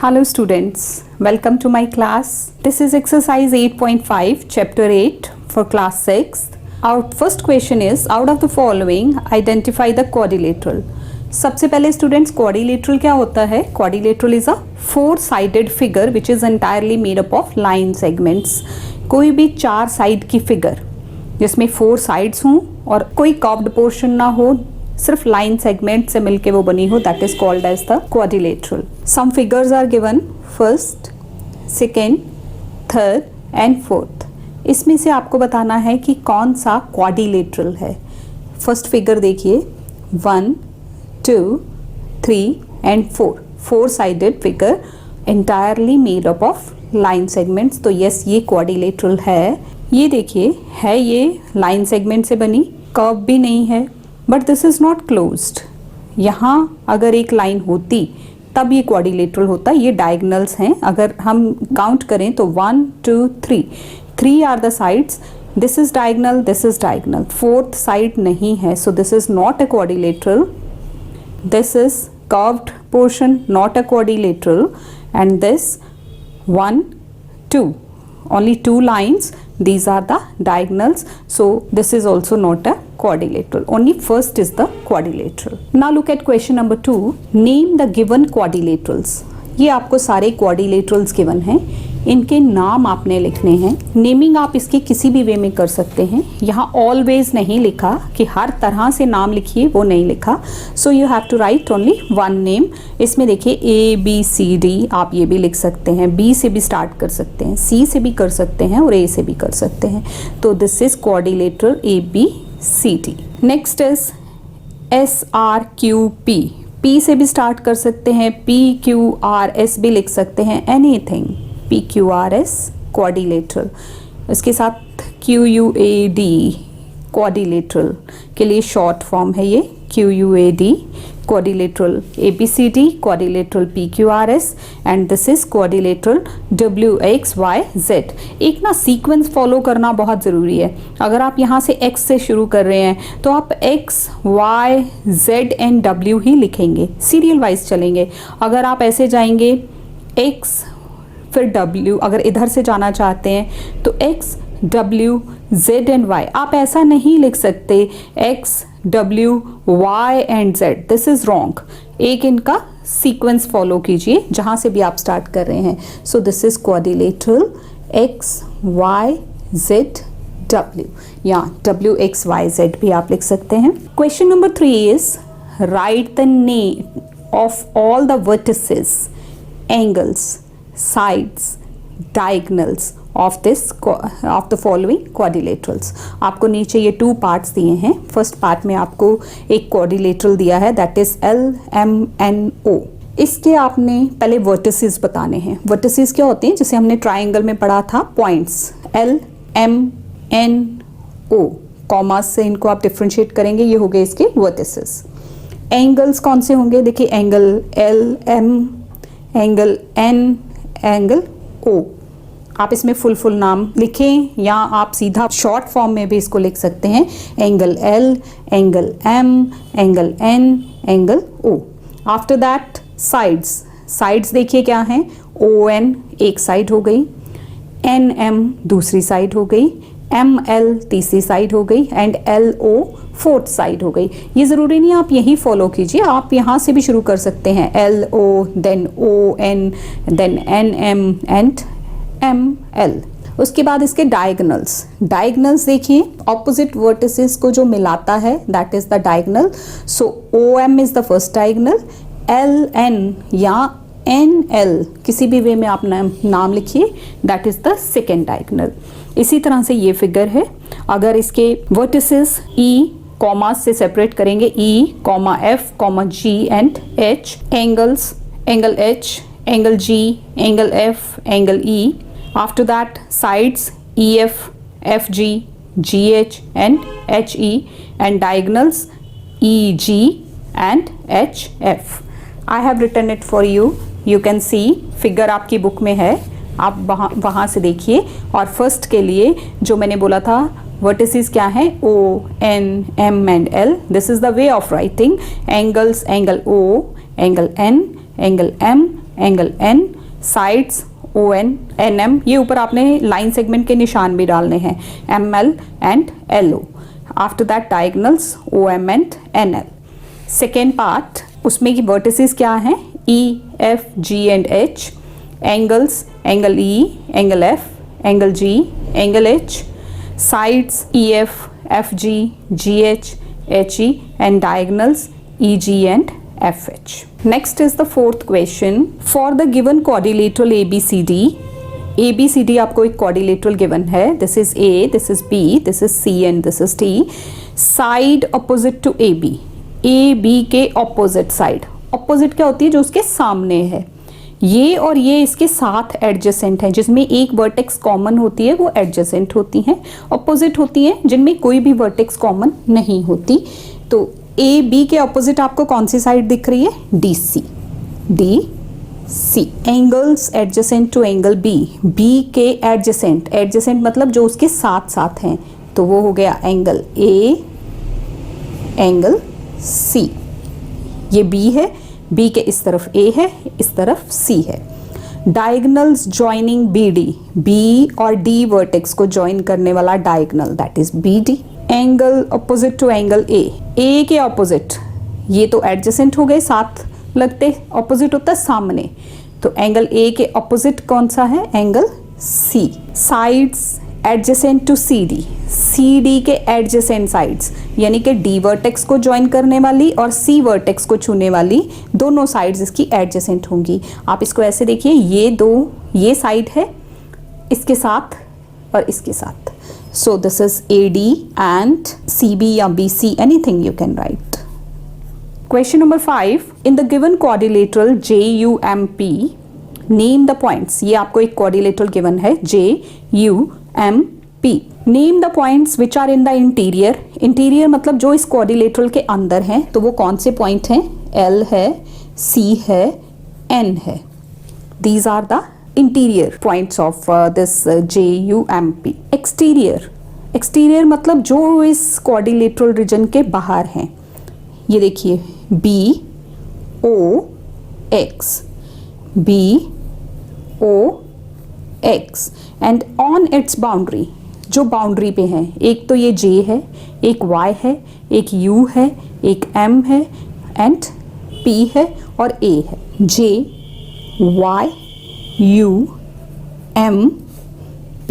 Hello students, welcome to my class. This is exercise 8.5 chapter 8 for class 6. Our first question is, out of the following identify the quadrilateral. सबसे पहले students quadrilateral क्या होता है? Quadrilateral is a four-sided figure which is entirely made up of line segments. कोई भी चार side की figure जिसमें फोर साइड्स हों और कोई कर्व्ड पोर्शन ना हो, सिर्फ लाइन सेगमेंट से मिलके वो बनी हो, that is called as the quadrilateral. Some figures are given, first, second, third and fourth. इसमें से आपको बताना है कि कौन सा क्वाड्रिलेटरल है. फर्स्ट फिगर देखिए, 1, 2, 3 and 4, four sided figure entirely made up of line segments. तो यस, ये क्वाड्रिलेटरल है. ये देखिए, है ये लाइन सेगमेंट से बनी, कर्व भी नहीं है, but this is not closed. यहाँ अगर एक लाइन होती तब ये क्वाड्रिलेटरल होता. ये डायगनल्स हैं. अगर हम काउंट करें तो 1, 2, 3 are the sides. This is diagonal, this is diagonal. Fourth side नहीं है, so this is not a quadrilateral. This is curved portion, not a quadrilateral. And this 1, 2, only two lines, these are the diagonals, so this is also not a quadrilateral. Only first is the quadrilateral. Now look at question number 2. Name the given quadrilaterals. ये आपको सारे quadrilaterals given हैं, इनके नाम आपने लिखने हैं. Naming आप इसके किसी भी वे में कर सकते हैं. यहाँ ऑलवेज नहीं लिखा कि हर तरह से नाम लिखिए, वो नहीं लिखा. So you have to write only one name. इसमें देखिए ABCD, आप ये भी लिख सकते हैं, B से भी स्टार्ट कर सकते हैं, C से भी कर सकते हैं और A से भी कर सकते हैं. तो this is quadrilateral ABCD. Next is SRQP. P से भी स्टार्ट कर सकते हैं, PQRS भी लिख सकते हैं, एनीथिंग. PQRS quadrilateral. इसके साथ QUAD क्वाड्रिलेटरल के लिए शॉर्ट फॉर्म है ये, QUAD quadrilateral ABCD quadrilateral PQRS and this is quadrilateral WXYZ. एक ना सीक्वेंस फॉलो करना बहुत ज़रूरी है. अगर आप यहाँ से X से शुरू कर रहे हैं तो आप X, Y, Z and W ही लिखेंगे, सीरियल वाइज चलेंगे. अगर आप ऐसे जाएंगे X फिर W, अगर इधर से जाना चाहते हैं तो X, W, Z and Y. आप ऐसा नहीं लिख सकते X, W, Y and Z. This is wrong. एक इनका सीक्वेंस फॉलो कीजिए जहां से भी आप स्टार्ट कर रहे हैं. So this is quadrilateral X, Y, Z, W, या WXYZ भी आप लिख सकते हैं. Question number 3 is right the name of all the vertices, angles, sides, diagonals of the following quadrilaterals. आपको नीचे ये 2 पार्ट्स दिए हैं. फर्स्ट पार्ट में आपको एक क्वाड्रिलेटरल दिया है, दैट इज LMNO. इसके आपने पहले वर्टिसेस बताने हैं. वर्टिसेस क्या होते हैं, जैसे हमने ट्राइंगल में पढ़ा था, पॉइंट्स. LMNO कॉमा से इनको आप डिफ्रेंशिएट करेंगे, ये हो गए इसके वर्टिसेस. एंगल्स कौन से होंगे, देखिए angle LM, angle N, angle O. आप इसमें फुल नाम लिखें या आप सीधा शॉर्ट फॉर्म में भी इसको लिख सकते हैं. Angle L, angle M, angle N, angle O. After that sides देखिए क्या हैं. ON एक साइड हो गई, NM दूसरी साइड हो गई, ML तीसरी साइड हो गई एंड LO फोर्थ साइड हो गई. ये ज़रूरी नहीं आप यही फॉलो कीजिए, आप यहाँ से भी शुरू कर सकते हैं. LO, then ON, then NM and ML. उसके बाद इसके डायगनल्स देखिए, ऑपोजिट वर्टिसेस को जो मिलाता है that is the diagonal. So OM is the first diagonal, LN या NL किसी भी वे में आप नाम लिखिए, that is the second diagonal. इसी तरह से ये फिगर है. अगर इसके वर्टिसेस E कॉमा से सेपरेट करेंगे, E, F, G and H. Angles, angle H, angle G, angle F, angle E. After that sides EF, FG, GH and HE and diagonals EG and HF. I have written it for you. You can see, figure आपकी book में है, आप वहाँ से देखिए. और first के लिए जो मैंने बोला था वर्टिसेस क्या है, O, N, M and L. This is the way of writing. Angles, angle O, angle N, angle M angle N, sides O N N M, ये ऊपर आपने लाइन सेगमेंट के निशान भी डालने हैं, M L and L O. After that diagonals O M and N L. Second part, उसमें की वर्टिसेस क्या हैं, E F G and H, angles angle ई, एंगल एफ, एंगल जी, एंगल एच, sides EF, FG, GH, HE and diagonals EG and FH. Next is the fourth question. For the given quadrilateral ABCD आपको एक quadrilateral given है. This is A, this is B, this is C and this is D. Side opposite to AB. AB के opposite side. Opposite क्या होती है, जो उसके सामने है. ये और ये इसके साथ एडजेसेंट हैं, जिसमें एक वर्टेक्स कॉमन होती है वो एडजेसेंट होती हैं. ऑपोजिट होती हैं जिनमें कोई भी वर्टेक्स कॉमन नहीं होती. तो ए बी के ऑपोजिट आपको कौन सी साइड दिख रही है, D C. D C. Angles adjacent to angle B. B के एडजेसेंट, एडजेसेंट मतलब जो उसके साथ साथ हैं, तो वो हो गया एंगल ए, एंगल सी. ये बी है, बी के इस तरफ ए है, इस तरफ सी है. Diagonals joining B D. B और डी वर्टेक्स को ज्वाइन करने वाला diagonal, that is B D. Angle opposite to angle A. A के ऑपोजिट, ये तो एडजेसेंट हो गए, साथ लगते, ऑपोजिट होता है सामने, तो एंगल ए के ऑपोजिट कौन सा है, angle C. Sides adjacent to C D. C D के एडजेसेंट साइड्स, यानी कि डी वर्टेक्स को ज्वाइन करने वाली और सी वर्टेक्स को छूने वाली दोनों साइड्स इसकी एडजेसेंट होंगी. आप इसको ऐसे देखिए, ये दो, ये साइड है इसके साथ और इसके साथ. So this is A D and C B या B C, anything you can write. Question number 5. In the given quadrilateral JUMP name the points. ये आपको एक क्वाड्रिलेटरल गिवन है JUMP. Name the points which are in the interior. Interior मतलब जो इस quadrilateral के अंदर हैं, तो वो कौन से पॉइंट हैं, L है, C है, N है. These are the interior points of this JUMP. Exterior. Exterior मतलब जो इस क्वाड्रिलेटरल रीजन के बाहर हैं. ये देखिए BOX, BOX and on it's boundary, जो बाउंड्री पे हैं, एक तो ये J है, एक Y है, एक U है, एक M है एंड P है और A है. J, Y, U, M, P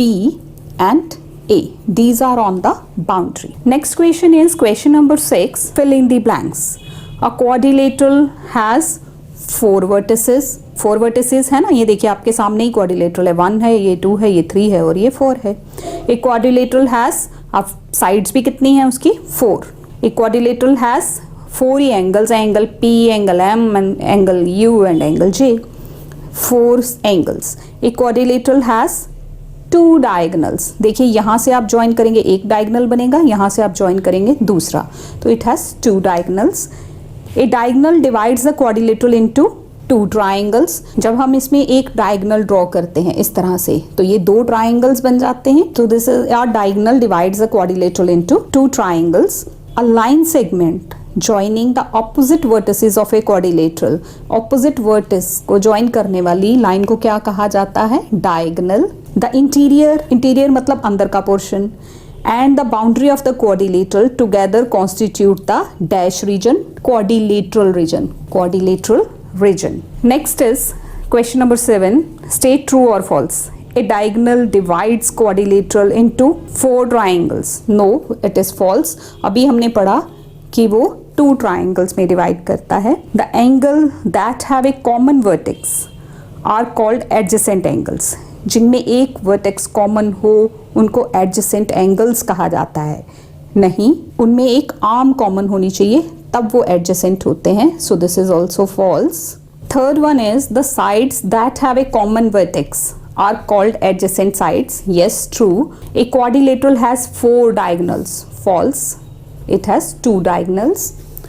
and A. These are on the boundary. Next question is question number 6. Fill in the blanks. A quadrilateral has 4 vertices. 4 vertices है ना, ये देखिए आपके सामने ही क्वाड्रिलेटरल है. 1 है, ये 2 है, ये 3 है और ये 4 है. एक क्वाड्रिलेटरल हैज, अब साइड्स भी कितनी है उसकी, 4. एक quadrilateral has 4 he angles, angle P, angle M, angle U and angle J. 4 angles. एक क्वाड्रिलेटरल हैज 2 डायगनल्स. देखिए यहाँ से आप ज्वाइन करेंगे, एक डायगनल बनेगा, यहाँ से आप ज्वाइन करेंगे दूसरा, तो it has 2 diagonals. A diagonal divides the quadrilateral into 2 triangles. जब हम इसमें एक डायगनल ड्रॉ करते हैं इस तरह से, तो ये 2 ट्राइंगल्स बन जाते हैं. तो this is our diagonal divides the quadrilateral into 2 triangles. A line segment joining the opposite vertices of a quadrilateral. Opposite vertex को join करने वाली लाइन को क्या कहा जाता है, diagonal. The interior मतलब अंदर का portion and the boundary of the quadrilateral together constitute the dash region, quadrilateral region. Next is question number 7. State true or false. A diagonal divides quadrilateral into 4 triangles. No, it is false. अभी हमने पढ़ा कि वो 2 triangles में divide करता है. The angle that have a common vertex are called adjacent angles. जिनमें एक वर्टेक्स कॉमन हो उनको एडजेसेंट एंगल्स कहा जाता है. नहीं, उनमें एक आर्म कॉमन होनी चाहिए, तब वो एडजेसेंट होते हैं. So this is also false. Third one is the sides that have a common vertex are called adjacent sides. Yes, true. A quadrilateral has 4 diagonals. False. It has 2 diagonals.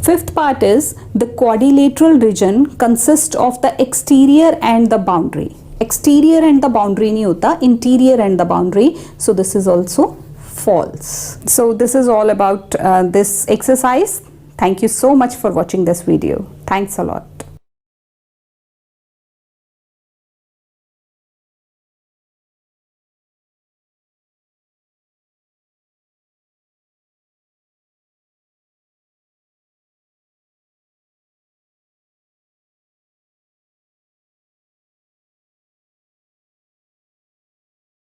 Fifth part is the quadrilateral region consists of the exterior and the boundary. Exterior and the boundary नहीं होता, interior and the boundary. So this is also false. So this is all about this exercise. Thank you so much for watching this video. Thanks a lot.